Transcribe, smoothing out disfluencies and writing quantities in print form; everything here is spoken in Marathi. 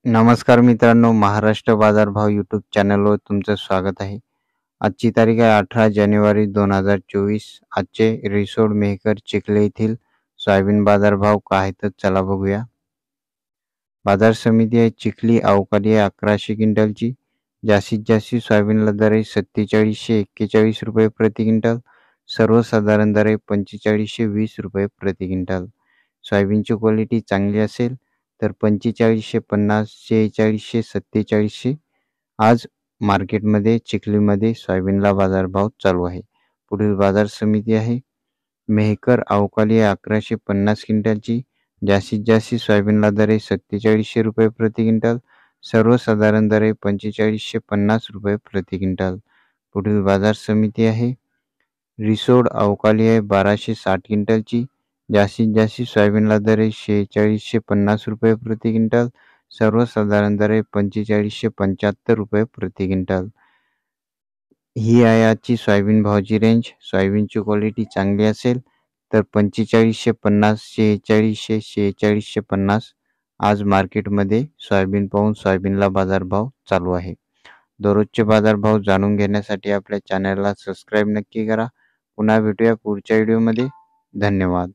नमस्कार मित्रांनो, महाराष्ट्र बाजारभाव यूट्यूब चॅनलवर तुमचं स्वागत आहे. आजची तारीख आहे 18 जानेवारी 2024. आजचे रिसोड मेहकर चिखले येथील सोयाबीन बाजारभाव काय आहेत चला बघूया. बाजार समिती आहे चिखली अवकाली आहे 1100 क्विंटलची. जास्तीत जास्त सोयाबीनला दर आहे 4741 रुपये प्रति क्विंटल. सर्वसाधारण दर आहे 4520 रुपये प्रति क्विंटल. सोयाबीनची क्वालिटी चांगली असेल तर 4550, 4600, 4700 आज मार्केटमध्ये चिखलीमध्ये सोयाबीनला बाजारभाव चालू आहे. पुढील बाजार समिती आहे मेहकर अवकाली 1150 क्विंटलची. जास्तीत जास्त सोयाबीनला दर आहे 4700 रुपये प्रति क्विंटल. सर्वसाधारण दर आहे 4550 रुपये प्रति क्विंटल. पुढील बाजार समिती आहे रिसोड अवकाली आहे 1260 क्विंटलची. जास्तीत जास्त सोयाबीनला दर आहे 4650 रुपये प्रति क्विंटल. सर्वसाधारण दर आहे 4575 रुपये प्रति क्विंटल. ही आहे आजची सोयाबीन भावाची रेंज. सोयाबीनची क्वालिटी चांगली असेल तर 4550, 4600, 4650 आज मार्केटमध्ये सोयाबीन पाहून सोयाबीनला बाजारभाव चालू आहे. दररोजचे बाजारभाव जाणून घेण्यासाठी आपल्या चॅनलला सबस्क्राईब नक्की करा. पुन्हा भेटूया पुढच्या व्हिडिओमध्ये. धन्यवाद.